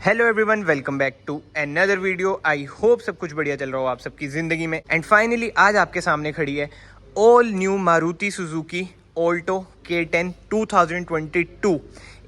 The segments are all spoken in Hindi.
Hello everyone, welcome back to another video. I hope सब कुछ बढ़िया चल रहा हो आप सबकी ज़िंदगी में। एंड फाइनली आज आपके सामने खड़ी है all new Maruti Suzuki Alto K10 2022।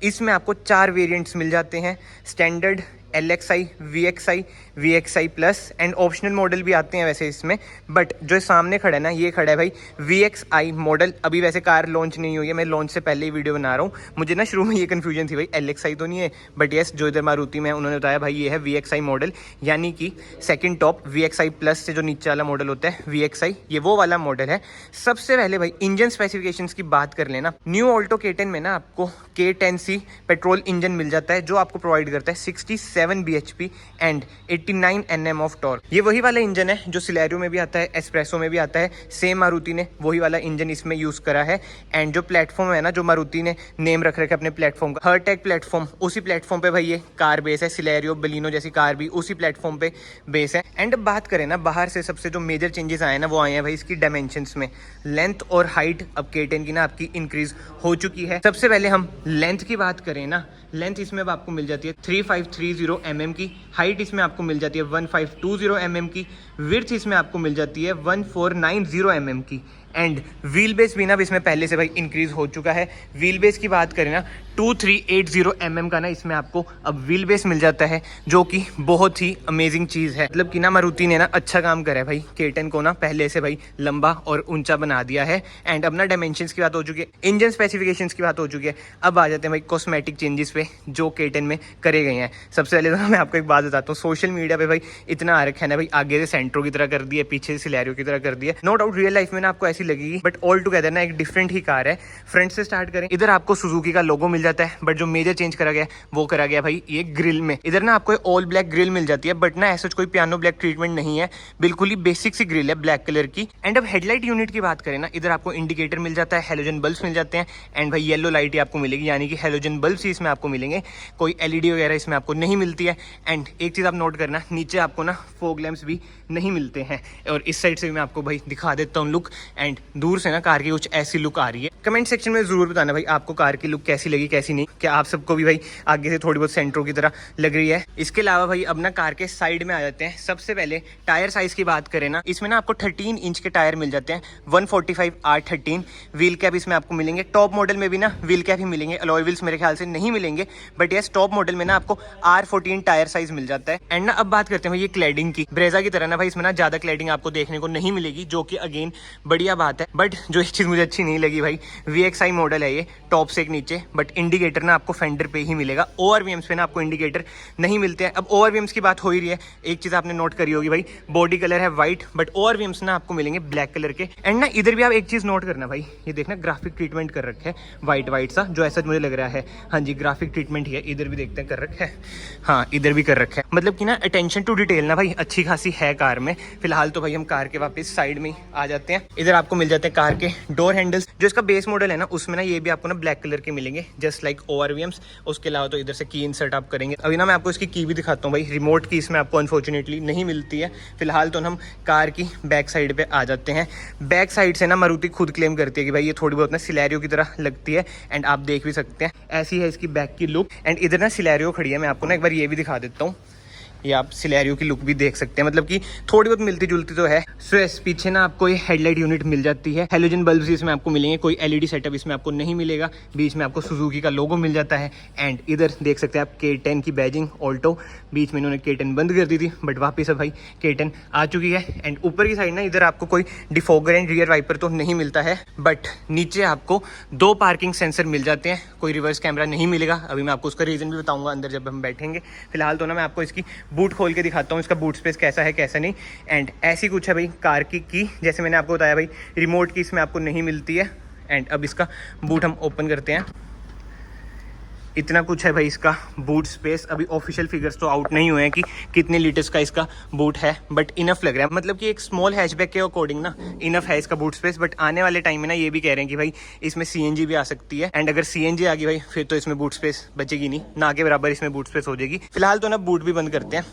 इसमें आपको 4 वेरिएंट्स मिल जाते हैं, standard, LXI, VXI, VXI plus and optional model भी आते हैं वैसे इसमें। बट जो सामने खड़ा है ना, ये खड़ा है भाई VXI मॉडल। अभी वैसे कार लॉन्च नहीं हुई है, मैं लॉन्च से पहले ही वीडियो बना रहा हूँ। मुझे ना शुरू में ये कन्फ्यूजन थी भाई LXI तो नहीं है, बट येस जो इधर मारुति में उन्होंने बताया भाई ये है VXI मॉडल, यानी कि सेकंड टॉप VXI प्लस से जो नीचे वाला मॉडल होता है VXI, ये वो वाला मॉडल है। सबसे पहले भाई इंजन स्पेसिफिकेशंस की बात कर लेना। न्यू ऑल्टो K10 में ना आपको K10C पेट्रोल इंजन मिल जाता है, जो आपको प्रोवाइड करता है 67 bhp and 89 Nm of torque. ये वही वाला इंजन है जो सिलेरियो में भी आता है, एस्प्रेसो में भी आता है। सेम मारुति ने वही वाला इंजन इसमें यूज करा है। एंड जो प्लेटफॉर्म है ना, जो मारुति ने नेम रख रखा है अपने प्लेटफॉर्म का, हर्टेक प्लेटफॉर्म, उसी प्लेटफॉर्म पे भाई ये कार बेस है। सिलेरियो, बलिनो जैसी कार भी उसी प्लेटफॉर्म पे बेस है। एंड अब बात करें ना बाहर से, सबसे जो मेजर चेंजेस आए ना वो आए हैं भाई इसकी डायमेंशंस में। लेंथ और हाइट अब K10 की ना आपकी इंक्रीज हो चुकी है। सबसे पहले हम लेंथ की बात करें ना, लेंथ इसमें अब आपको मिल जाती है 3530 mm की, हाइट इसमें आपको मिल जाती है 1520 mm की, विड्थ इसमें आपको मिल जाती है 1490 mm की। एंड व्हील बेस भी ना इसमें पहले से भाई इंक्रीज हो चुका है। व्हील बेस की बात करें ना 2380 mm का ना इसमें आपको अब व्हील बेस मिल जाता है, जो कि बहुत ही अमेजिंग चीज़ है। मतलब कि ना मारुति ने ना अच्छा काम करा है भाई, K10 को ना पहले से भाई लंबा और ऊंचा बना दिया है। एंड अब ना डायमेंशंस की बात हो चुकी है, इंजन स्पेसिफिकेशंस की बात हो चुकी है। अब आ जाते हैं भाई कॉस्मेटिक चेंजेस पे जो K10 में करे गए हैं। सबसे पहले तो मैं आपको एक बात बताता हूँ, सोशल मीडिया पे भाई इतना आ रखा है ना भाई, आगे से सेंट्रो की तरह कर दिया, पीछे से सिलेरियो की तरह कर दिया। नो डाउट रियल लाइफ में ना आपको ऐसी लगेगी, बट ऑल टुगेदर ना एक डिफरेंट ही कार है। फ्रंट से स्टार्ट करें, इधर आपको सुजुकी का लोगो मिल जाता है, बट जो मेजर चेंज करा गया वो करा गया भाई ये ग्रिल में। इधर ना आपको ऑल ब्लैक ग्रिल मिल जाती है, बट ना ऐसा कोई पियानो ब्लैक ट्रीटमेंट नहीं है, बिल्कुल ही बेसिक सी ग्रिल है ब्लैक कलर की। एंड अब हेडलाइट यूनिट की बात करें ना, इधर आपको इंडिकेटर मिल जाता है, हेलोजन बल्ब्स मिल जाते हैं। एंड भाई येलो लाइट ही आपको मिलेगी, यानी कि हेलोजन बल्ब्स ही इसमें आपको मिलेंगे, कोई LED वगैरह इसमें आपको नहीं मिलती है। एंड एक चीज़ आप नोट करना, नीचे आपको ना फॉग लैंप्स भी नहीं मिलते हैं। और इस साइड से भी मैं आपको भाई दिखा देता हूँ लुक। एंड दूर से ना कार की कुछ ऐसी लुक आ रही है। कमेंट सेक्शन में जरूर बताना भाई आपको कार की लुक कैसी लगी कैसी नहीं, क्या आप सबको भी भाई आगे से थोड़ी बहुत सेंट्रो की तरह लग रही है। इसके अलावा भाई अब ना कार के साइड में आ जाते हैं। सबसे पहले टायर साइज की बात करें ना, इसमें ना आपको 13 इंच के टायर मिल जाते हैं, 145R13। व्हील कैप इसमें आपको मिलेंगे, टॉप मॉडल में भी ना व्हील कैप ही मिलेंगे, अलॉय व्हील्स मेरे ख्याल से नहीं मिलेंगे, बट यस टॉप मॉडल में ना आपको R14 टायर साइज मिल जाता है। एंड ना अब बात करते हैं भाई ये क्लैडिंग की, ब्रेजा की तरह ना भाई इसमें ना ज्यादा क्लैडिंग आपको देखने को नहीं मिलेगी, जो कि अगेन बढ़िया बात है। बट जो एक चीज मुझे अच्छी नहीं लगी भाई, VXI मॉडल है ये, टॉप से एक नीचे, बट इंडिकेटर ना आपको फेंडर पे ही मिलेगा। ORVMs पे ना आपको इंडिकेटर नहीं मिलते हैं। अब ORVMs की बात हो ही रही है, एक चीज आपने नोट करी होगी भाई, बॉडी कलर है व्हाइट, बट ORVMs ना आपको मिलेंगे ब्लैक कलर के। एंड ना इधर भी आप एक चीज नोट करना भाई, ये देखना ग्राफिक ट्रीटमेंट कर रखा है व्हाइट सा, जो ऐसा मुझे लग रहा है। हाँ जी, ग्राफिक ट्रीटमेंट ही है। इधर भी देखते हैं कर रखा है, हाँ इधर भी कर रखा है। मतलब कि ना अटेंशन टू डिटेल ना भाई अच्छी खासी है कार में। फिलहाल तो भाई हम कार के वापस साइड में आ जाते हैं। इधर आपको मिल जाते हैं कार के डोर हैंडल्स। जो इसका बेस मॉडल है ना उसमें ना ये भी आपको ना ब्लैक कलर के मिलेंगे, जस्ट लाइक ORVMs। उसके अलावा तो इधर से की इंसर्ट आप करेंगे। अभी ना मैं आपको इसकी की भी दिखाता हूँ भाई, रिमोट की इसमें आपको अनफॉर्चुनेटली नहीं मिलती है। फिलहाल तो हम कार की बैक साइड पे आ जाते हैं। बैक साइड से ना मारुति खुद क्लेम करती है कि भाई ये थोड़ी बहुत ना सिलेरियो की तरह लगती है। एंड आप देख भी सकते हैं ऐसी है इसकी बैक की लुक। एंड इधर ना सिलेरियो खड़ी है, मैं आपको ना एक बार ये भी दिखा देता हूँ, ये आप सिलेरियो की लुक भी देख सकते हैं, मतलब कि थोड़ी बहुत मिलती जुलती तो है। सो इस पीछे ना आपको ये हेडलाइट यूनिट मिल जाती है, हेलोजन बल्ब्स इसमें आपको मिलेंगे, कोई LED सेटअप इसमें आपको नहीं मिलेगा। बीच में आपको सुजुकी का लोगो मिल जाता है। एंड इधर देख सकते हैं आप K10 की बैजिंग ऑल्टो, बीच में इन्होंने K10 बंद कर दी थी, बट वापिस अब भाई K10 आ चुकी है। एंड ऊपर की साइड ना इधर आपको कोई डिफोगर एंड रियर वाइपर तो नहीं मिलता है, बट नीचे आपको 2 पार्किंग सेंसर मिल जाते हैं, कोई रिवर्स कैमरा नहीं मिलेगा। अभी मैं आपको उसका रीजन भी बताऊंगा अंदर जब हम बैठेंगे। फिलहाल तो ना मैं आपको इसकी बूट खोल के दिखाता हूँ, इसका बूट स्पेस कैसा है कैसा नहीं। एंड ऐसी कुछ है भाई कार की जैसे मैंने आपको बताया भाई, रिमोट की इसमें आपको नहीं मिलती है। एंड अब इसका बूट हम ओपन करते हैं। इतना कुछ है भाई इसका बूट स्पेस। अभी ऑफिशियल फिगर्स तो आउट नहीं हुए हैं कि कितने लीटर्स का इसका बूट है, बट इनफ लग रहा है, मतलब कि एक स्मॉल हैचबैक के अकॉर्डिंग ना इनफ है इसका बूट स्पेस। बट आने वाले टाइम में ना ये भी कह रहे हैं कि भाई इसमें CNG भी आ सकती है। एंड अगर CNG आ गई भाई फिर तो इसमें बूट स्पेस बचेगी नहीं, ना के बराबर इसमें बूट स्पेस हो जाएगी। फिलहाल तो ना बूट भी बंद करते हैं।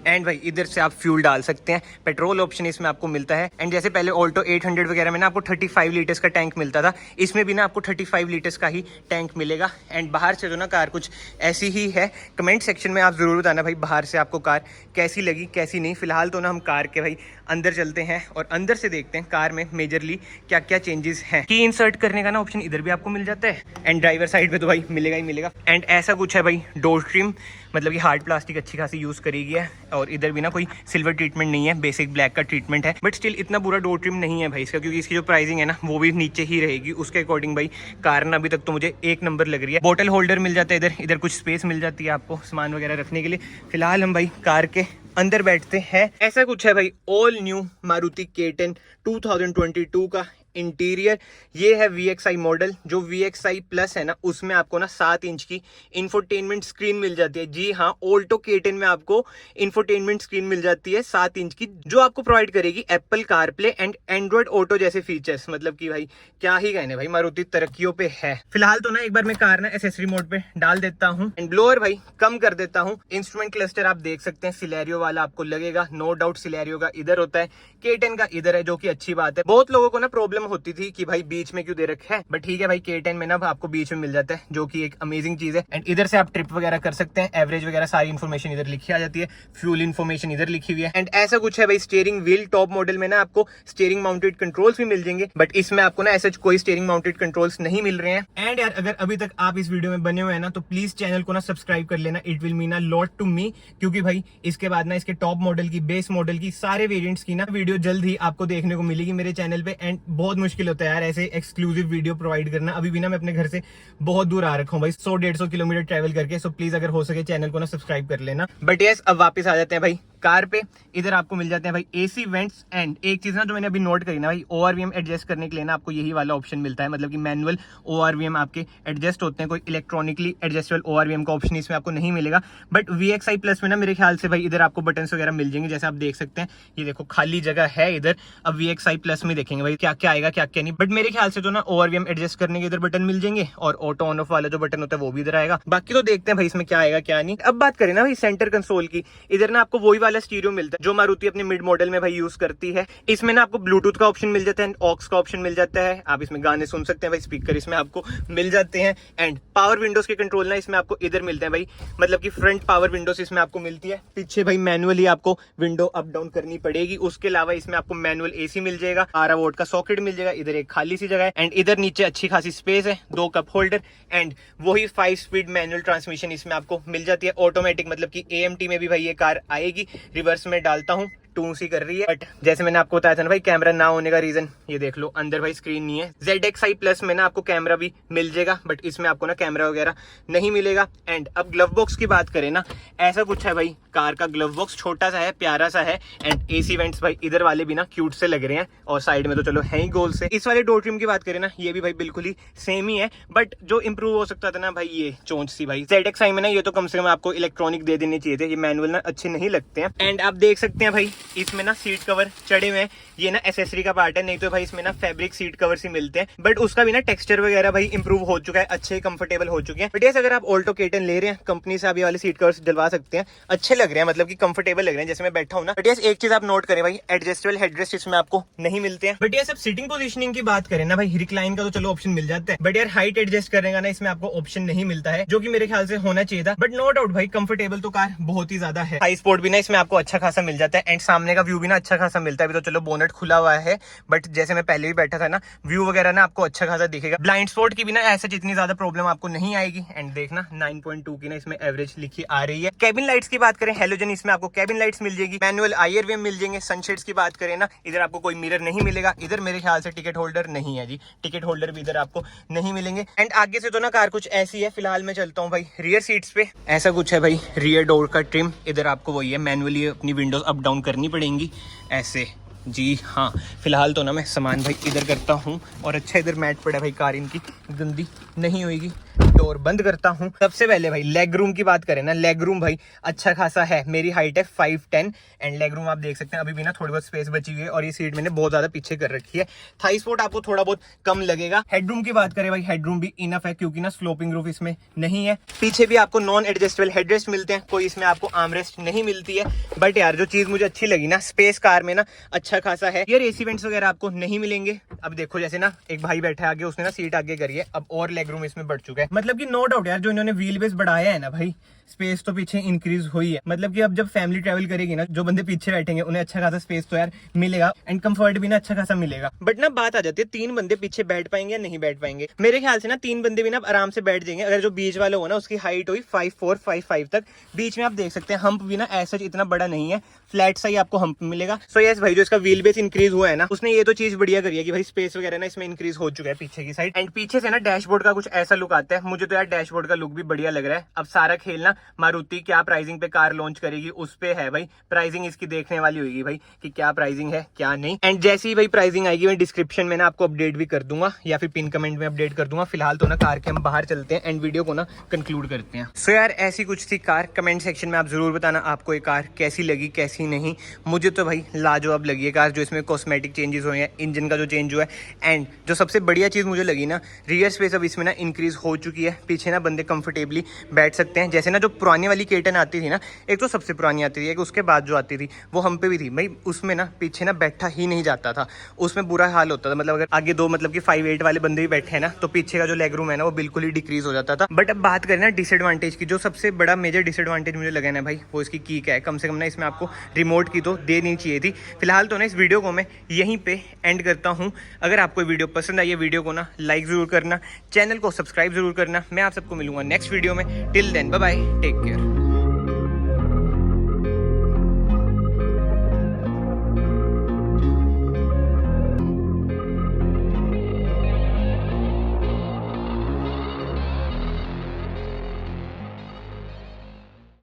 एंड भाई इधर से आप फ्यूल डाल सकते हैं, पेट्रोल ऑप्शन इसमें आपको मिलता है। एंड जैसे पहले ऑल्टो 800 वगैरह में ना आपको 35 लीटर्स का टैंक मिलता था, इसमें भी ना आपको 35 लीटर्स का ही टैंक मिलेगा। एंड बाहर से जो ना कार कुछ ऐसी ही है। कमेंट सेक्शन में आप ज़रूर बताना भाई बाहर से आपको कार कैसी लगी कैसी नहीं। फिलहाल तो ना हम कार के भाई अंदर चलते हैं और अंदर से देखते हैं कार में मेजरली क्या क्या चेंजेस हैं। की इंसर्ट करने का ना ऑप्शन इधर भी आपको मिल जाता है एंड ड्राइवर साइड पे तो भाई मिलेगा ही मिलेगा। एंड ऐसा कुछ है भाई डोर ट्रिम, मतलब कि हार्ड प्लास्टिक अच्छी खासी यूज़ करी गई है और इधर भी ना कोई सिल्वर ट्रीटमेंट नहीं है, बेसिक ब्लैक का ट्रीटमेंट है। बट स्टिल इतना बुरा डोर ट्रिम नहीं है भाई इसका, क्योंकि इसकी जो प्राइसिंग है ना वो भी नीचे ही रहेगी। उसके अकॉर्डिंग भाई कार ना अभी तक तो मुझे एक नंबर लग रही है। बोतल होल्डर मिल जाता है इधर, इधर कुछ स्पेस मिल जाती है आपको सामान वगैरह रखने के लिए। फिलहाल हम भाई कार के अंदर बैठते हैं। ऐसा कुछ है भाई ऑल न्यू मारुति K10 2022 का इंटीरियर। ये है VXI मॉडल। जो VXI प्लस है ना उसमें आपको ना 7 इंच की इंफोटेनमेंट स्क्रीन मिल जाती है। जी हाँ, ऑल्टो K10 में आपको इंफोटेनमेंट स्क्रीन मिल जाती है 7 इंच की, जो आपको प्रोवाइड करेगी Apple CarPlay and Android auto जैसे फीचर्स। मतलब कि भाई क्या ही कहने, भाई मारुति तरक्कियों पे है। फिलहाल तो ना एक बार मैं कार ना एसेसरी मोड पे डाल देता हूँ एंड ब्लोअर भाई कम कर देता हूँ। इंस्ट्रूमेंट क्लस्टर आप देख सकते हैं सिलेरियो वाला आपको लगेगा, नो डाउट सिलेरियो का इधर होता है, K10 का इधर है, जो कि अच्छी बात है। बहुत लोगों को ना प्रॉब्लम होती थी कि भाई बीच में क्यों दे रखा है, बट ठीक है भाई K10 में ना आपको बीच में मिल जाता है, जो कि एक अमेजिंग चीज है। एंड इधर से आप ट्रिप वगैरह कर सकते हैं, एवरेज वगैरह सारी इन्फॉर्मेशन इधर लिखी आ जाती है, फ्यूल इन्फॉर्मेशन इधर लिखी हुई है। एंड ऐसा कुछ है भाई स्टीयरिंग व्हील टॉप मॉडल में ना आपको स्टीयरिंग माउंटेड कंट्रोल्स भी मिल जाएंगे, बट इसमें आपको ना ऐसा कोई स्टीयरिंग माउंटेड कंट्रोल्स नहीं मिल रहे हैं। एंड यार अगर अभी तक आप इस वीडियो में बने हुए हैं ना तो प्लीज चैनल को ना सब्सक्राइब कर लेना, it will mean a lot to me, क्योंकि भाई इसके बाद ना इसके टॉप मॉडल की, बेस मॉडल की, सारे वेरिएंट्स की ना वीडियो जल्द ही आपको देखने को मिलेगी मेरे चैनल पे। एंड बहुत मुश्किल होता है यार ऐसे एक्सक्लूसिव वीडियो प्रोवाइड करना। अभी भी ना मैं अपने घर से बहुत दूर आ रखा हूँ भाई, 100-150 किलोमीटर ट्रैवल करके। सो प्लीज अगर हो सके चैनल को ना सब्सक्राइब कर लेना। बट यस, अब वापस आ जाते हैं भाई कार पे। इधर आपको मिल जाते हैं भाई AC वेंट्स। एंड एक चीज ना जो मैंने अभी नोट करी ना भाई, ORVM एडजस्ट करने के लिए ना आपको यही वाला ऑप्शन मिलता है, मतलब कि मैनुअल ORVM आपके एडजस्ट होते हैं, कोई इलेक्ट्रॉनिकली एडजस्टेबल ORVM का ऑप्शन इसमें आपको नहीं मिलेगा। बट VXI प्लस में ना मेरे ख्याल से भाई इधर आपको बटन्स वगैरह मिल जाएंगे, जैसे आप देख सकते हैं। ये देखो खाली जगह है इधर। अब VXI प्लस में देखेंगे भाई क्या क्या आएगा क्या क्या नहीं, बट मेरे ख्याल से तो ना ORVM एडजस्ट करने के इधर बटन मिल जाएंगे और ऑटो ऑन ऑफ वाला जो बटन होता है वो भी इधर आएगा। बाकी तो देखते हैं भाई इसमें क्या आएगा क्या नहीं। अब बात करें ना भाई सेंटर कंसोल की, इधर ना आपको वही वाला स्टीरियो मिलता है जो मारुति अपने मिड मॉडल में भाई यूज करती है। इसमें ना आपको ब्लूटूथ का ऑप्शन मिल जाता है, ऑक्स का ऑप्शन मिल जाता है, आप इसमें गाने सुन सकते हैं भाई, स्पीकर इसमें आपको मिल जाते हैं। एंड पावर विंडोज के कंट्रोल ना इसमें आपको इधर मिलते हैं भाई, मतलब कि फ्रंट पावर विंडोज इसमें आपको मिलती है। पीछे भाई मैनुअली आपको विंडो अप डाउन करनी पड़ेगी। उसके अलावा इसमें आपको मैनुअल AC मिल जाएगा, 12 वोल्ट का सॉकेट मिल जाएगा, इधर एक खाली सी जगह है। एंड इधर नीचे अच्छी खासी स्पेस है, 2 कप होल्डर। एंड वही 5 स्पीड मैनुअल ट्रांसमिशन इसमें आपको मिल जाती है, ऑटोमेटिक, मतलब कि AMT में भी भाई ये कार आएगी। रिवर्स में डालता हूँ, टू सी कर रही है। बट जैसे मैंने आपको बताया था ना भाई कैमरा ना होने का रीजन, ये देख लो अंदर भाई स्क्रीन नहीं है। ZXI प्लस में ना आपको कैमरा भी मिल जाएगा, बट इसमें आपको ना कैमरा वगैरह नहीं मिलेगा। एंड अब ग्लव बॉक्स की बात करें ना, ऐसा कुछ है भाई कार का ग्लव बॉक्स, छोटा सा है, प्यारा सा है। एंड AC वेंट्स भाई इधर वाले भी ना क्यूट से लग रहे हैं, और साइड में तो चलो है ही गोल से। इस वाले डोर ट्रिम की बात करें ना, ये भी भाई बिल्कुल ही सेम ही है, बट जो इंप्रूव हो सकता था ना भाई ये चोंच सी भाई। ZXI में ना ये तो कम से कम आपको इलेक्ट्रॉनिक दे देने चाहिए थे, ये मैनुअल ना अच्छे नहीं लगते हैं। एंड आप देख सकते हैं भाई इसमें ना सीट कवर चढ़े हुए हैं, ये ना एसेसरी का पार्ट है, नहीं तो भाई इसमें ना फैब्रिक सीट कवर ही मिलते हैं। बट उसका भी ना टेक्सचर वगैरह भाई इंप्रूव हो चुका है, अच्छे कंफर्टेबल हो चुके हैं। बट अगर आप ऑल्टो K10 ले रहे हैं कंपनी से, आप ये वाले सीट कवर्स डलवा सकते हैं, अच्छे लग रहे हैं, मतलब कि कंफर्टेबल लग रहे हैं जैसे मैं बैठा हूं ना। बट एक चीज आप नोट करें भाई, एडजस्टेबल हेडरेस्ट इसमें आपको नहीं मिलते हैं। बट सब सीटिंग पोजीशनिंग की बात करें ना भाई, रिक्लाइन का तो चलो ऑप्शन मिल जाता है, बट यार हाइट एडजस्ट करेगा ना इसमें आपको ऑप्शन नहीं मिलता है, जो कि मेरे ख्याल से होना चाहिए था। बट नो डाउट भाई कंफर्टेबल तो कार बहुत ही ज्यादा है। हाई स्पोर्ट भी ना इसमें आपको अच्छा खासा मिल जाता है, एंड सामने का व्यू भी ना अच्छा खासा मिलता है। अभी तो चलो बोनट खुला हुआ है, बट जैसे मैं पहले भी बैठा था ना, व्यू वगैरह ना आपको अच्छा खासा दिखेगा। ब्लाइंड स्पॉट की भी ना ऐसा इतनी ज्यादा प्रॉब्लम आपको नहीं आएगी। एंड देखना 9.2 की ना इसमें एवरेज लिखी आ रही है। केबिन लाइट्स की बात करें, हेलोजन इसमें आपको केबिन लाइट्स मिल जाएगी, मैनुअल IRVM मिल जाएंगे। सनशेड्स की बात करें ना, इधर आपको कोई मिरर नहीं मिलेगा, इधर मेरे ख्याल से टिकट होल्डर नहीं है जी, टिकट होल्डर भी इधर आपको नहीं मिलेंगे। एंड आगे से तो ना कार कुछ ऐसी है। फिलहाल मैं चलता हूँ भाई रियर सीट्स पे। ऐसा कुछ है भाई रियर डोर का ट्रिम, इधर आपको वही है, मैनुअली अपनी विंडोज अप डाउन करनी पड़ेंगी ऐसे। जी हाँ, फिलहाल तो ना मैं सामान भाई इधर करता हूँ, और अच्छा इधर मैट पड़ा है भाई, कार इनकी गंदी नहीं होएगी। डोर बंद करता हूँ। सबसे पहले भाई लेग रूम की बात करें ना, लेग रूम भाई अच्छा खासा है। मेरी हाइट है 5'10" एंड लेग रूम आप देख सकते हैं अभी भी ना थोड़ी बहुत स्पेस बची हुई है और ये सीट मैंने बहुत ज्यादा पीछे कर रखी है। थाई स्पोर्ट आपको थोड़ा बहुत कम लगेगा। हेडरूम की बात करें भाई, हेडरूम भी इनफ है क्योंकि ना स्लोपिंग रूफ इसमें नहीं है। पीछे भी आपको नॉन एडजस्टेबल हेडरेस्ट मिलते हैं, कोई इसमें आपको आर्मरेस्ट नहीं मिलती है। बट यार जो चीज मुझे अच्छी लगी ना, स्पेस कार में ना अच्छा खासा है। यार एसी वेंट्स वगैरह आपको नहीं मिलेंगे। अब देखो जैसे ना एक भाई बैठा है आगे, उसने ना सीट आगे करी है, अब और लेग रूम इसमें बढ़ चुका है। मतलब कि नो डाउट यार जो इन्होंने व्हील बेस बढ़ाया है ना भाई, स्पेस तो पीछे इंक्रीज हुई है। मतलब कि अब जब फैमिली ट्रैवल करेगी ना, जो बंदे पीछे बैठेंगे उन्हें अच्छा खासा स्पेस तो यार मिलेगा एंड कंफर्ट भी ना अच्छा खासा मिलेगा। बट ना बात आ जाती है 3 बंदे पीछे बैठ पाएंगे या नहीं बैठ पाएंगे। मेरे ख्याल से ना 3 बंदे भी ना आराम से बैठ जाएंगे अगर जो बीच वाले हो ना उसकी हाइट हुई 5'4", 5'5" तक। बीच में आप देख सकते हैं हम्प भी ना ऐसा इतना बड़ा नहीं है, फ्लैट सा ही आपको हम्प मिलेगा। सो यस भाई जो इसका व्हील बेस इंक्रीज हुआ है ना, उसने ये तो चीज बढ़िया करी है कि भाई स्पेस वगैरह ना इसमें इंक्रीज हो चुका है पीछे की साइड। एंड पीछे से ना डैशबोर्ड का कुछ ऐसा लुक आता है। मुझे तो यार डैशबोर्ड का लुक भी बढ़िया लग रहा है। अब सारा खेलना मारुति क्या प्राइसिंग पे कार लॉन्च करेगी उस पे है भाई। प्राइसिंग इसकी देखने वाली होगी भाई कि क्या प्राइसिंग है क्या नहीं। एंड जैसी ही भाई प्राइसिंग आएगी मैं डिस्क्रिप्शन में ना आपको अपडेट भी कर दूंगा या फिर पिन कमेंट में अपडेट कर दूंगा। फिलहाल तो ना कार के हम बाहर चलते हैं एंड वीडियो को ना कंक्लूड करते हैं। सो यार ऐसी कुछ थी कार। कमेंट सेक्शन में आप जरूर बताना आपको ये कार कैसी लगी कैसी नहीं। मुझे तो भाई लाजवाब लगी है कार। जो इसमें कॉस्मेटिक चेंजेस हुए हैं, इंजन का जो चेंज हुआ है एंड जो सबसे बढ़िया चीज मुझे लगी ना, रियर स्पेस अब इसमें ना इंक्रीज हो चुकी है। पीछे ना बंदे कंफर्टेबली बैठ सकते हैं। जैसे ना जो पुरानी वाली K10 आती थी ना, एक तो सबसे पुरानी आती थी, एक उसके बाद जो आती थी वो हम पे भी थी भाई, उसमें ना पीछे ना बैठा ही नहीं जाता था, उसमें बुरा हाल होता था। मतलब अगर आगे दो मतलब कि 5'8" वाले बंदे भी बैठे हैं ना, तो पीछे का जो लेग रूम है ना वो बिल्कुल ही डिक्रीज हो जाता था। बट अब बात करें ना डिसएडवांटेज की, जो सबसे बड़ा मेजर डिसएडवांटेज मुझे लगा ना भाई वो इसकी की है। कम से कम ना इसमें आपको रिमोट की तो देनी चाहिए थी। फिलहाल तो ना इस वीडियो को मैं यहीं पे एंड करता हूँ। अगर आपको वीडियो पसंद आई है, वीडियो को ना लाइक जरूर करना, चैनल को सब्सक्राइब जरूर करना। मैं आप सबको मिलूंगा नेक्स्ट वीडियो में। Till then bye bye, take care.